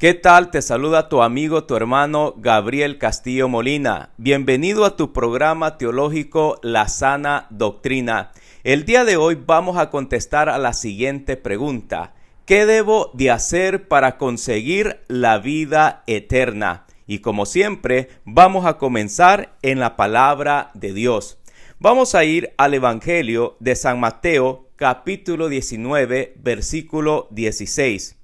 ¿Qué tal? Te saluda tu amigo, tu hermano Gabriel Castillo Molina. Bienvenido a tu programa teológico La Sana Doctrina. El día de hoy vamos a contestar a la siguiente pregunta. ¿Qué debo de hacer para conseguir la vida eterna? Y como siempre, vamos a comenzar en la palabra de Dios. Vamos a ir al Evangelio de San Mateo, capítulo 19, versículo 16.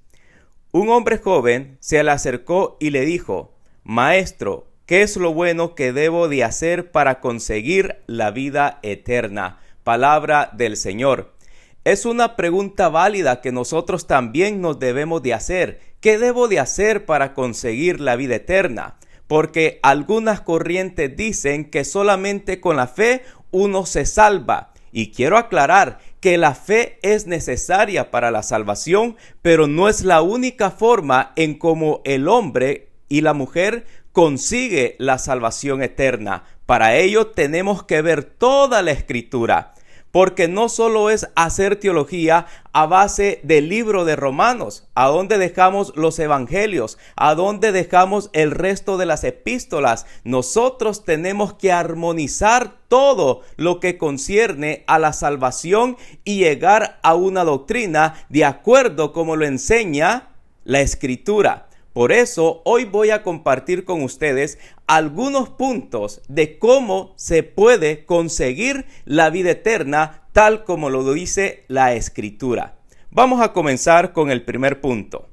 Un hombre joven se le acercó y le dijo: Maestro, ¿qué es lo bueno que debo de hacer para conseguir la vida eterna? Palabra del Señor. Es una pregunta válida que nosotros también nos debemos de hacer. ¿Qué debo de hacer para conseguir la vida eterna? Porque algunas corrientes dicen que solamente con la fe uno se salva. Y quiero aclarar que la fe es necesaria para la salvación, pero no es la única forma en cómo el hombre y la mujer consigue la salvación eterna. Para ello tenemos que ver toda la Escritura, porque no solo es hacer teología a base del libro de Romanos, a donde dejamos los evangelios, a donde dejamos el resto de las epístolas. Nosotros tenemos que armonizar todo lo que concierne a la salvación y llegar a una doctrina de acuerdo como lo enseña la Escritura. Por eso hoy voy a compartir con ustedes algunos puntos de cómo se puede conseguir la vida eterna tal como lo dice la Escritura. Vamos a comenzar con el primer punto.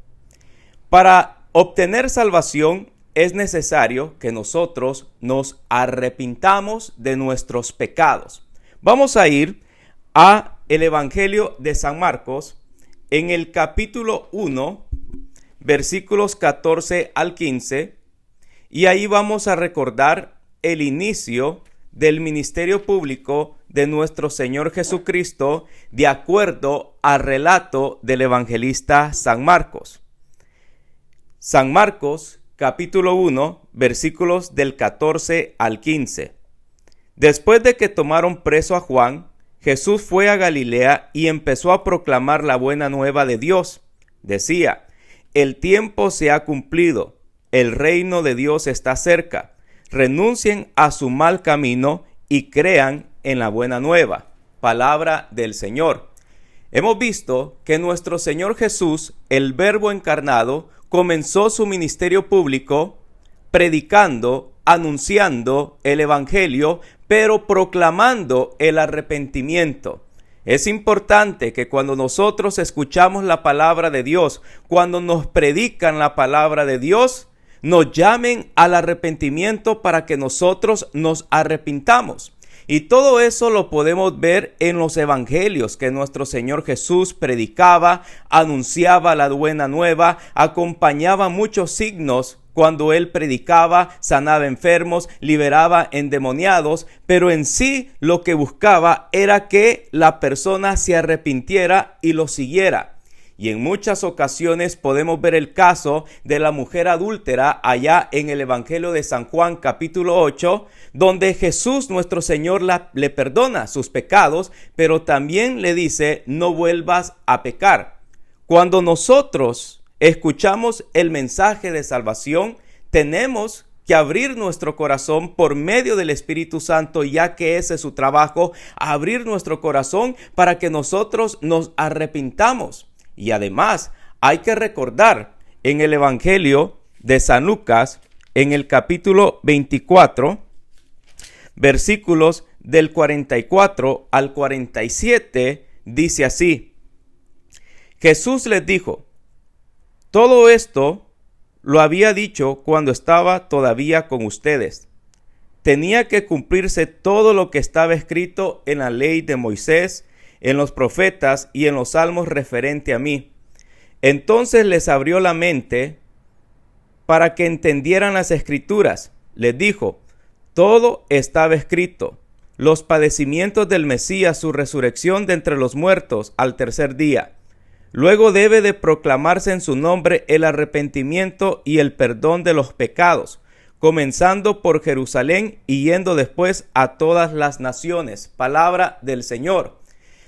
Para obtener salvación es necesario que nosotros nos arrepintamos de nuestros pecados. Vamos a ir a el Evangelio de San Marcos en el capítulo 1, versículos 14 al 15, y ahí vamos a recordar el inicio del ministerio público de nuestro Señor Jesucristo de acuerdo al relato del evangelista San Marcos. San Marcos, capítulo 1, versículos del 14 al 15. Después de que tomaron preso a Juan, Jesús fue a Galilea y empezó a proclamar la buena nueva de Dios. Decía: el tiempo se ha cumplido, el reino de Dios está cerca. Renuncien a su mal camino y crean en la buena nueva. Palabra del Señor. Hemos visto que nuestro Señor Jesús, el Verbo encarnado, comenzó su ministerio público predicando, anunciando el Evangelio, pero proclamando el arrepentimiento. Es importante que cuando nosotros escuchamos la palabra de Dios, cuando nos predican la palabra de Dios, nos llamen al arrepentimiento para que nosotros nos arrepintamos. Y todo eso lo podemos ver en los evangelios que nuestro Señor Jesús predicaba, anunciaba la buena nueva, acompañaba muchos signos. Cuando él predicaba, sanaba enfermos, liberaba endemoniados, pero en sí lo que buscaba era que la persona se arrepintiera y lo siguiera. Y en muchas ocasiones podemos ver el caso de la mujer adúltera allá en el Evangelio de San Juan capítulo 8, donde Jesús nuestro Señor le perdona sus pecados, pero también le dice: no vuelvas a pecar. Cuando nosotros escuchamos el mensaje de salvación, tenemos que abrir nuestro corazón por medio del Espíritu Santo, ya que ese es su trabajo, abrir nuestro corazón para que nosotros nos arrepintamos. Y además hay que recordar en el Evangelio de San Lucas, en el capítulo 24, versículos del 44 al 47, dice así: Jesús les dijo: todo esto lo había dicho cuando estaba todavía con ustedes. Tenía que cumplirse todo lo que estaba escrito en la ley de Moisés, en los profetas y en los salmos referente a mí. Entonces les abrió la mente para que entendieran las escrituras. Les dijo: todo estaba escrito, los padecimientos del Mesías, su resurrección de entre los muertos al tercer día. Luego debe de proclamarse en su nombre el arrepentimiento y el perdón de los pecados, comenzando por Jerusalén y yendo después a todas las naciones. Palabra del Señor.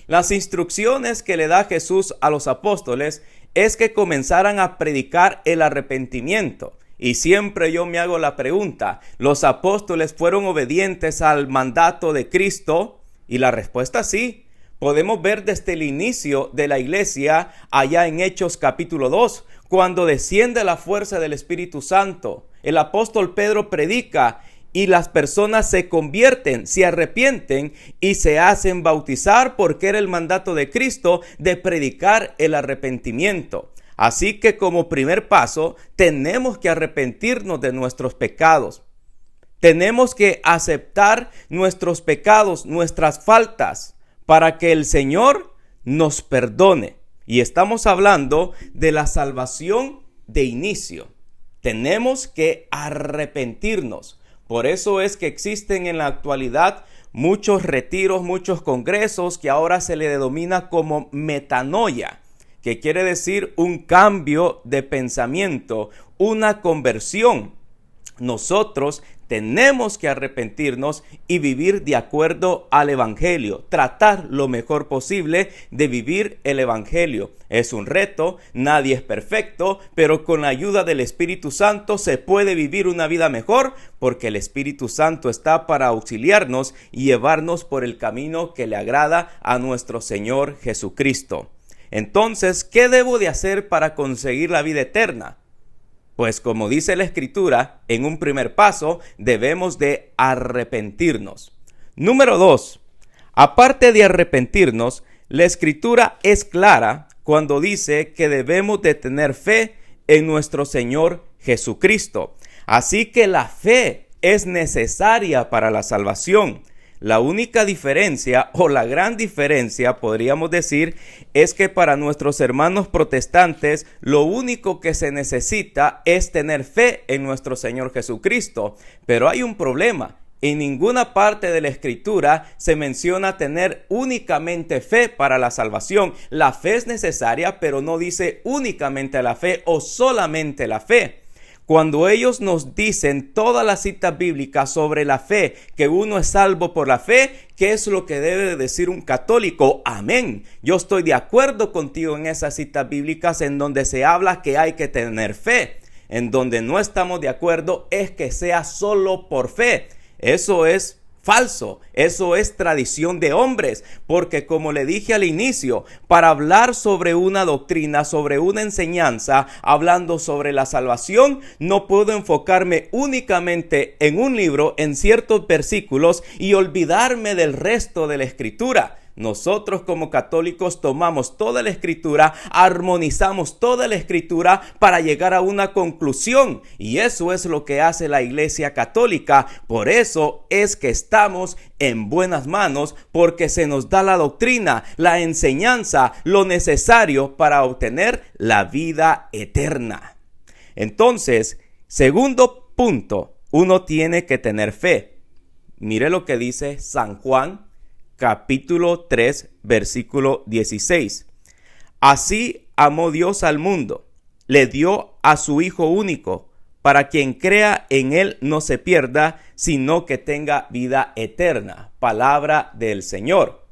Las instrucciones que le da Jesús a los apóstoles es que comenzaran a predicar el arrepentimiento. Y siempre yo me hago la pregunta, ¿los apóstoles fueron obedientes al mandato de Cristo? Y la respuesta sí. Podemos ver desde el inicio de la iglesia allá en Hechos capítulo 2, cuando desciende la fuerza del Espíritu Santo. El apóstol Pedro predica y las personas se convierten, se arrepienten y se hacen bautizar porque era el mandato de Cristo de predicar el arrepentimiento. Así que como primer paso tenemos que arrepentirnos de nuestros pecados. Tenemos que aceptar nuestros pecados, nuestras faltas, para que el Señor nos perdone. Y estamos hablando de la salvación de inicio. Tenemos que arrepentirnos. Por eso es que existen en la actualidad muchos retiros, muchos congresos que ahora se le denomina como metanoia, que quiere decir un cambio de pensamiento, una conversión. Nosotros tenemos que arrepentirnos y vivir de acuerdo al Evangelio, tratar lo mejor posible de vivir el Evangelio. Es un reto, nadie es perfecto, pero con la ayuda del Espíritu Santo se puede vivir una vida mejor porque el Espíritu Santo está para auxiliarnos y llevarnos por el camino que le agrada a nuestro Señor Jesucristo. Entonces, ¿qué debo de hacer para conseguir la vida eterna? Pues como dice la Escritura, en un primer paso debemos de arrepentirnos. Número 2. Aparte de arrepentirnos, la Escritura es clara cuando dice que debemos de tener fe en nuestro Señor Jesucristo. Así que la fe es necesaria para la salvación. La única diferencia o la gran diferencia, podríamos decir, es que para nuestros hermanos protestantes lo único que se necesita es tener fe en nuestro Señor Jesucristo. Pero hay un problema. En ninguna parte de la Escritura se menciona tener únicamente fe para la salvación. La fe es necesaria, pero no dice únicamente la fe o solamente la fe. Cuando ellos nos dicen todas las citas bíblicas sobre la fe, que uno es salvo por la fe, ¿qué es lo que debe decir un católico? Amén. Yo estoy de acuerdo contigo en esas citas bíblicas en donde se habla que hay que tener fe. En donde no estamos de acuerdo es que sea solo por fe. Eso es falso, eso es tradición de hombres, porque como le dije al inicio, para hablar sobre una doctrina, sobre una enseñanza, hablando sobre la salvación, no puedo enfocarme únicamente en un libro, en ciertos versículos y olvidarme del resto de la Escritura. Nosotros como católicos tomamos toda la Escritura, armonizamos toda la Escritura para llegar a una conclusión. Y eso es lo que hace la Iglesia Católica. Por eso es que estamos en buenas manos, porque se nos da la doctrina, la enseñanza, lo necesario para obtener la vida eterna. Entonces, segundo punto, uno tiene que tener fe. Mire lo que dice San Juan capítulo 3, versículo 16. Así amó Dios al mundo, le dio a su Hijo único, para quien crea en él no se pierda, sino que tenga vida eterna. Palabra del Señor.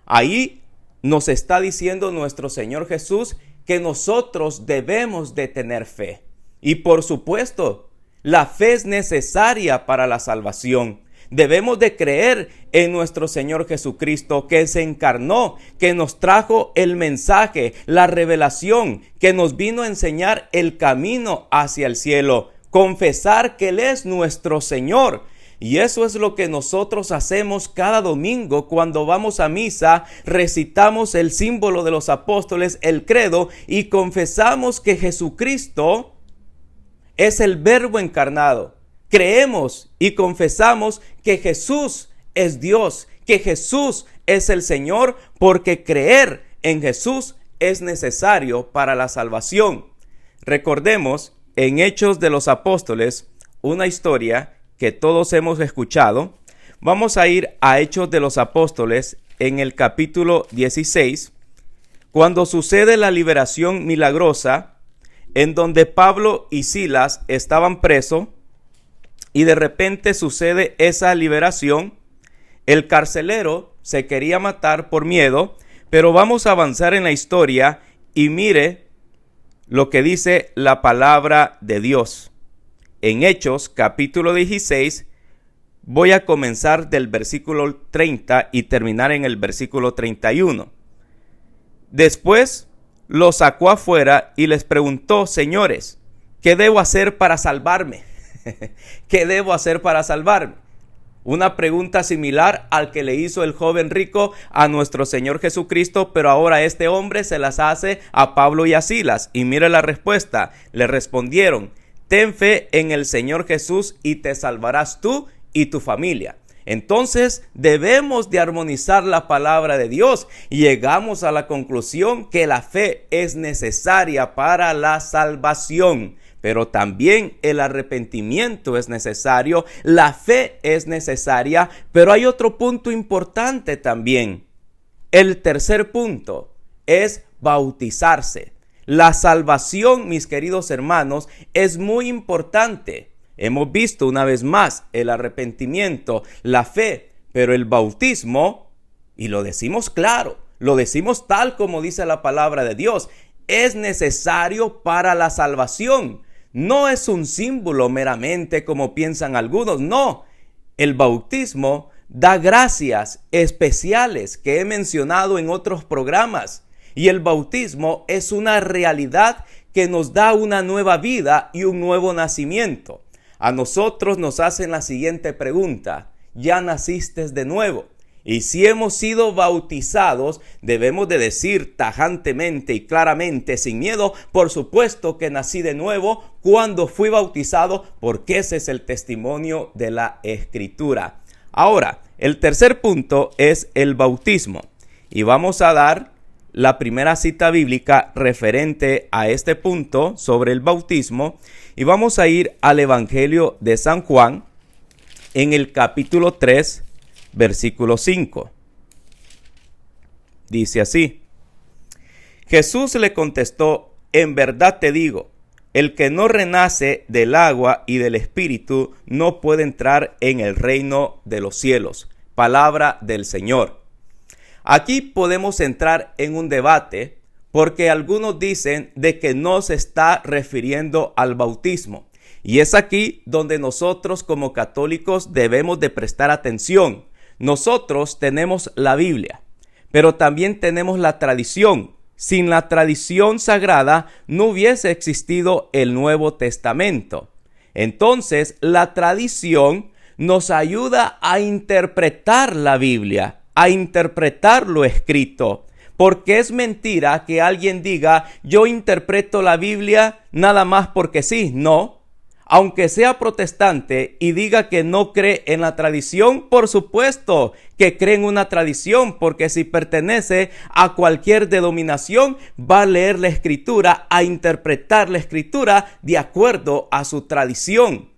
Ahí nos está diciendo nuestro Señor Jesús que nosotros debemos de tener fe. Y por supuesto, la fe es necesaria para la salvación. Debemos de creer en nuestro Señor Jesucristo, que se encarnó, que nos trajo el mensaje, la revelación, que nos vino a enseñar el camino hacia el cielo. Confesar que Él es nuestro Señor. Y eso es lo que nosotros hacemos cada domingo cuando vamos a misa, recitamos el símbolo de los apóstoles, el credo, y confesamos que Jesucristo es el Verbo encarnado. Creemos y confesamos que Jesús es Dios, que Jesús es el Señor, porque creer en Jesús es necesario para la salvación. Recordemos en Hechos de los Apóstoles una historia que todos hemos escuchado. Vamos a ir a Hechos de los Apóstoles en el capítulo 16, cuando sucede la liberación milagrosa, en donde Pablo y Silas estaban presos. Y de repente sucede esa liberación. El carcelero se quería matar por miedo, pero vamos a avanzar en la historia y mire lo que dice la palabra de Dios. En Hechos capítulo 16, voy a comenzar del versículo 30 y terminar en el versículo 31. Después los sacó afuera y les preguntó: señores, ¿qué debo hacer para salvarme? ¿Qué debo hacer para salvarme? Una pregunta similar al que le hizo el joven rico a nuestro Señor Jesucristo, pero ahora este hombre se las hace a Pablo y a Silas. Y mire la respuesta. Le respondieron: ten fe en el Señor Jesús y te salvarás tú y tu familia. Entonces debemos de armonizar la palabra de Dios y llegamos a la conclusión que la fe es necesaria para la salvación. Pero también el arrepentimiento es necesario, la fe es necesaria, pero hay otro punto importante también. El tercer punto es bautizarse. La salvación, mis queridos hermanos, es muy importante. Hemos visto una vez más el arrepentimiento, la fe, pero el bautismo, y lo decimos claro, lo decimos tal como dice la palabra de Dios, es necesario para la salvación. No es un símbolo meramente como piensan algunos, no. El bautismo da gracias especiales que he mencionado en otros programas. Y el bautismo es una realidad que nos da una nueva vida y un nuevo nacimiento. A nosotros nos hacen la siguiente pregunta: ¿ya naciste de nuevo? Y si hemos sido bautizados, debemos de decir tajantemente y claramente, sin miedo: por supuesto que nací de nuevo cuando fui bautizado, porque ese es el testimonio de la Escritura. Ahora, el tercer punto es el bautismo. Y vamos a dar la primera cita bíblica referente a este punto sobre el bautismo. Y vamos a ir al Evangelio de San Juan en el capítulo 3, versículo 5. Dice así: Jesús le contestó: en verdad te digo, el que no renace del agua y del Espíritu no puede entrar en el reino de los cielos. Palabra del Señor. Aquí podemos entrar en un debate porque algunos dicen de que no se está refiriendo al bautismo. Y es aquí donde nosotros como católicos debemos de prestar atención. Nosotros tenemos la Biblia, pero también tenemos la tradición. Sin la tradición sagrada no hubiese existido el Nuevo Testamento. Entonces, la tradición nos ayuda a interpretar la Biblia, a interpretar lo escrito. Porque es mentira que alguien diga: yo interpreto la Biblia nada más porque sí. No. Aunque sea protestante y diga que no cree en la tradición, por supuesto que cree en una tradición, porque si pertenece a cualquier denominación, va a leer la Escritura, a interpretar la Escritura de acuerdo a su tradición.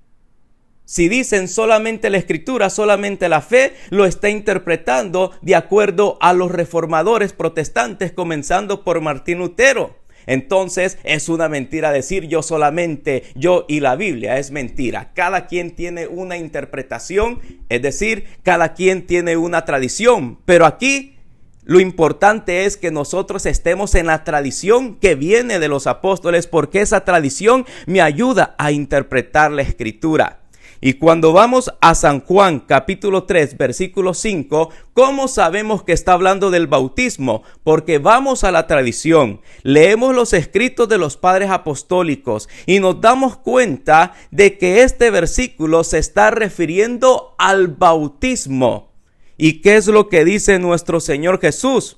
Si dicen solamente la Escritura, solamente la fe, lo está interpretando de acuerdo a los reformadores protestantes, comenzando por Martín Lutero. Entonces es una mentira decir yo solamente, yo y la Biblia. Es mentira. Cada quien tiene una interpretación, es decir, cada quien tiene una tradición. Pero aquí lo importante es que nosotros estemos en la tradición que viene de los apóstoles, porque esa tradición me ayuda a interpretar la Escritura. Y cuando vamos a San Juan capítulo 3 versículo 5, ¿cómo sabemos que está hablando del bautismo? Porque vamos a la tradición, leemos los escritos de los padres apostólicos y nos damos cuenta de que este versículo se está refiriendo al bautismo. ¿Y qué es lo que dice nuestro Señor Jesús?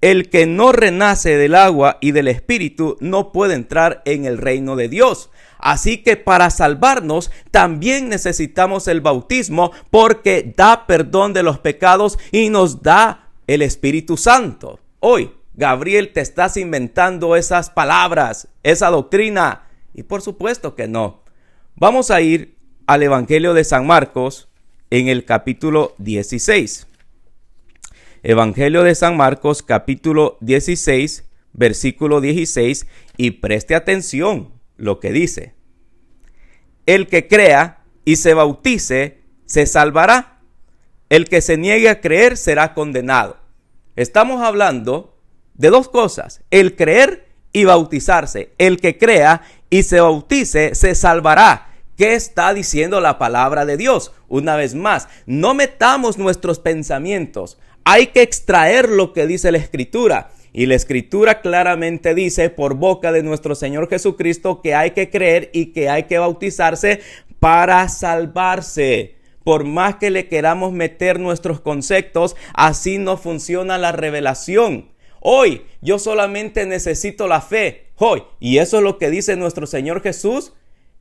El que no renace del agua y del Espíritu no puede entrar en el reino de Dios. Así que para salvarnos también necesitamos el bautismo, porque da perdón de los pecados y nos da el Espíritu Santo. Hoy, Gabriel, te estás inventando esas palabras, esa doctrina. Y por supuesto que no. Vamos a ir al Evangelio de San Marcos en el capítulo 16. Evangelio de San Marcos, capítulo 16, versículo 16, y preste atención lo que dice: el que crea y se bautice se salvará, el que se niegue a creer será condenado. Estamos hablando de dos cosas: el creer y bautizarse. El que crea y se bautice se salvará. ¿Qué está diciendo la palabra de Dios? Una vez más, no metamos nuestros pensamientos. Hay que extraer lo que dice la Escritura. Y la Escritura claramente dice por boca de nuestro Señor Jesucristo que hay que creer y que hay que bautizarse para salvarse. Por más que le queramos meter nuestros conceptos, así no funciona la revelación. Hoy yo solamente necesito la fe. Hoy, y eso es lo que dice nuestro Señor Jesús.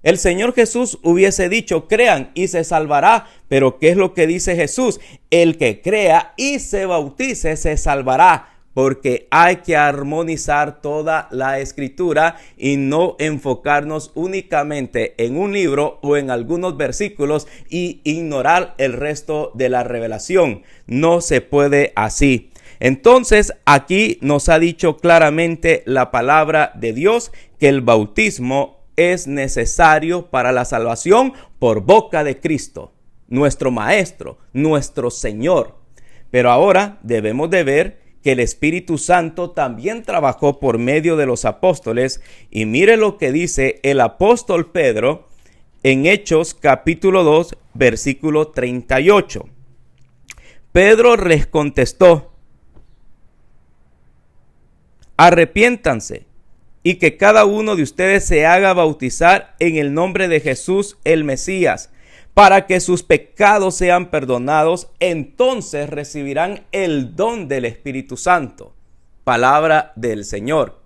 El Señor Jesús hubiese dicho, crean y se salvará. Pero ¿qué es lo que dice Jesús? El que crea y se bautice se salvará. Porque hay que armonizar toda la Escritura y no enfocarnos únicamente en un libro o en algunos versículos y ignorar el resto de la revelación. No se puede así. Entonces, aquí nos ha dicho claramente la palabra de Dios que el bautismo es necesario para la salvación por boca de Cristo, nuestro Maestro, nuestro Señor. Pero ahora debemos de ver que el Espíritu Santo también trabajó por medio de los apóstoles. Y mire lo que dice el apóstol Pedro en Hechos capítulo 2, versículo 38. Pedro les contestó: arrepiéntanse y que cada uno de ustedes se haga bautizar en el nombre de Jesús el Mesías, para que sus pecados sean perdonados, entonces recibirán el don del Espíritu Santo. Palabra del Señor.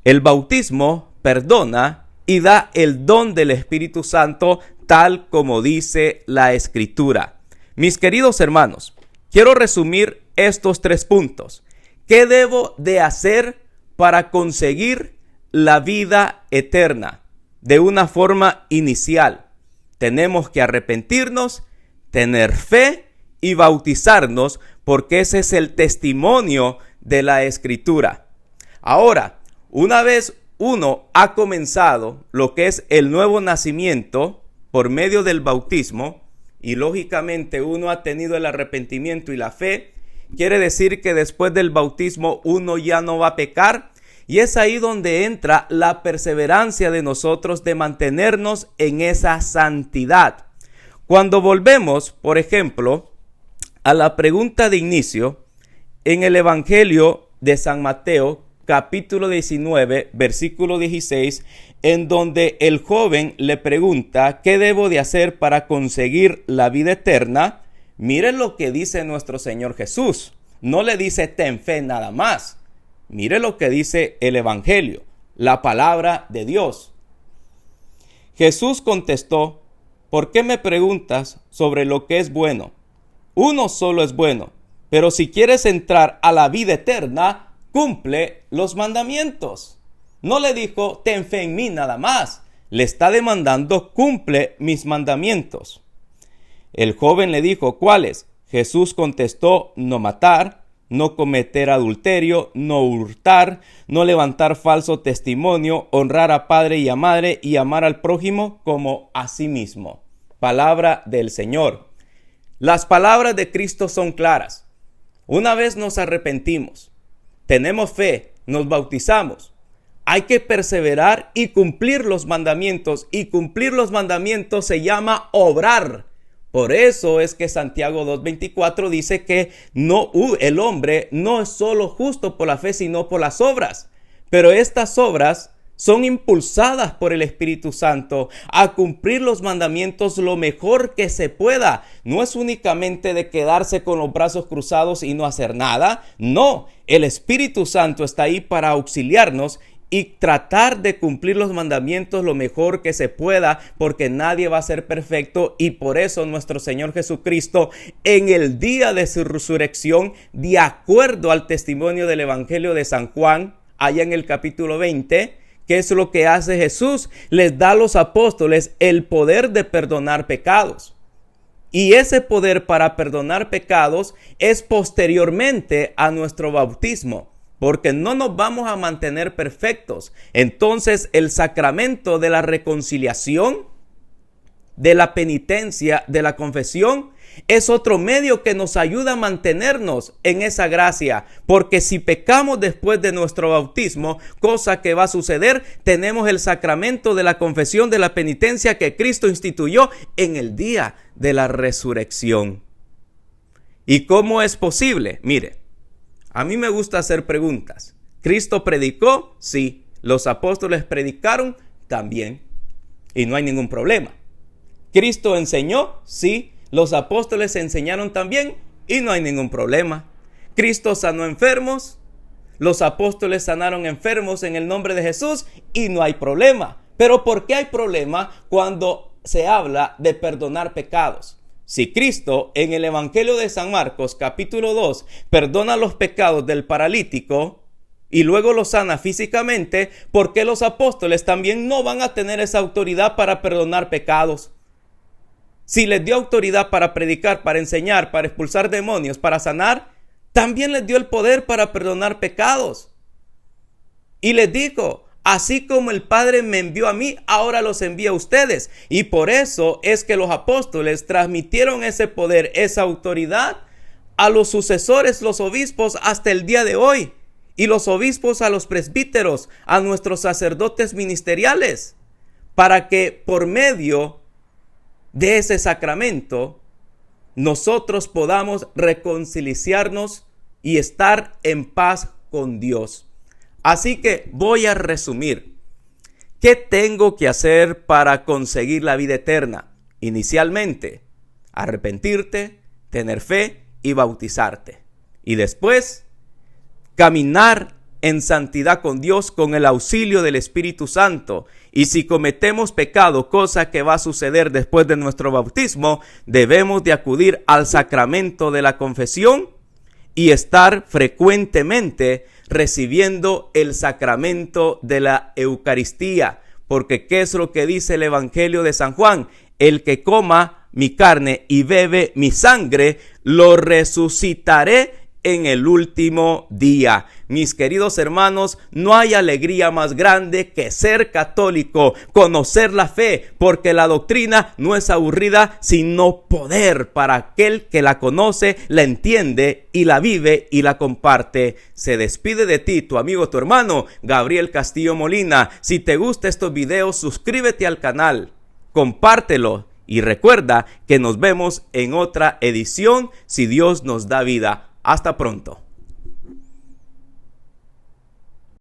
El bautismo perdona y da el don del Espíritu Santo, tal como dice la Escritura. Mis queridos hermanos, quiero resumir estos 3 puntos. ¿Qué debo de hacer para conseguir la vida eterna? De una forma inicial, tenemos que arrepentirnos, tener fe y bautizarnos, porque ese es el testimonio de la Escritura. Ahora, una vez uno ha comenzado lo que es el nuevo nacimiento por medio del bautismo, y lógicamente uno ha tenido el arrepentimiento y la fe, quiere decir que después del bautismo uno ya no va a pecar. Y es ahí donde entra la perseverancia de nosotros de mantenernos en esa santidad. Cuando volvemos, por ejemplo, a la pregunta de inicio, en el Evangelio de San Mateo, capítulo 19, versículo 16, en donde el joven le pregunta, ¿qué debo de hacer para conseguir la vida eterna? Miren lo que dice nuestro Señor Jesús. No le dice, ten fe nada más. Mire lo que dice el Evangelio, la palabra de Dios. Jesús contestó: ¿por qué me preguntas sobre lo que es bueno? Uno solo es bueno, pero si quieres entrar a la vida eterna, cumple los mandamientos. No le dijo, ten fe en mí nada más. Le está demandando, cumple mis mandamientos. El joven le dijo, ¿cuáles? Jesús contestó, no matar, no cometer adulterio, no hurtar, no levantar falso testimonio, honrar a padre y a madre y amar al prójimo como a sí mismo. Palabra del Señor. Las palabras de Cristo son claras. Una vez nos arrepentimos, tenemos fe, nos bautizamos, hay que perseverar y cumplir los mandamientos. Y cumplir los mandamientos se llama obrar. Por eso es que Santiago 2:24 dice que el hombre no es solo justo por la fe, sino por las obras. Pero estas obras son impulsadas por el Espíritu Santo a cumplir los mandamientos lo mejor que se pueda. No es únicamente de quedarse con los brazos cruzados y no hacer nada. No, el Espíritu Santo está ahí para auxiliarnos y tratar de cumplir los mandamientos lo mejor que se pueda, porque nadie va a ser perfecto. Y por eso nuestro Señor Jesucristo, en el día de su resurrección, de acuerdo al testimonio del Evangelio de San Juan, allá en el capítulo 20, ¿qué es lo que hace Jesús? Les da a los apóstoles el poder de perdonar pecados. Y ese poder para perdonar pecados es posteriormente a nuestro bautismo, porque no nos vamos a mantener perfectos. Entonces, el sacramento de la reconciliación, de la penitencia, de la confesión, es otro medio que nos ayuda a mantenernos en esa gracia, porque si pecamos después de nuestro bautismo, cosa que va a suceder, tenemos el sacramento de la confesión de la penitencia que Cristo instituyó en el día de la resurrección. ¿Y cómo es posible? Mire, a mí me gusta hacer preguntas. ¿Cristo predicó? Sí. ¿Los apóstoles predicaron? También. Y no hay ningún problema. ¿Cristo enseñó? Sí. ¿Los apóstoles enseñaron también? Y no hay ningún problema. ¿Cristo sanó enfermos? Los apóstoles sanaron enfermos en el nombre de Jesús y no hay problema. Pero ¿por qué hay problema cuando se habla de perdonar pecados? Si Cristo en el Evangelio de San Marcos capítulo 2 perdona los pecados del paralítico y luego lo sana físicamente, ¿por qué los apóstoles también no van a tener esa autoridad para perdonar pecados? Si les dio autoridad para predicar, para enseñar, para expulsar demonios, para sanar, también les dio el poder para perdonar pecados. Y les dijo: así como el Padre me envió a mí, ahora los envía a ustedes. Y por eso es que los apóstoles transmitieron ese poder, esa autoridad a los sucesores, los obispos, hasta el día de hoy. Y los obispos a los presbíteros, a nuestros sacerdotes ministeriales, para que por medio de ese sacramento nosotros podamos reconciliarnos y estar en paz con Dios. Así que voy a resumir. ¿Qué tengo que hacer para conseguir la vida eterna? Inicialmente, arrepentirte, tener fe y bautizarte. Y después, caminar en santidad con Dios con el auxilio del Espíritu Santo. Y si cometemos pecado, cosa que va a suceder después de nuestro bautismo, debemos de acudir al sacramento de la confesión y estar frecuentemente recibiendo el sacramento de la Eucaristía. Porque ¿qué es lo que dice el Evangelio de San Juan? El que coma mi carne y bebe mi sangre, lo resucitaré en el último día. Mis queridos hermanos, no hay alegría más grande que ser católico, conocer la fe, porque la doctrina no es aburrida, sino poder para aquel que la conoce, la entiende y la vive y la comparte. Se despide de ti, tu amigo, tu hermano, Gabriel Castillo Molina. Si te gustan estos videos, suscríbete al canal, compártelo y recuerda que nos vemos en otra edición si Dios nos da vida. Hasta pronto.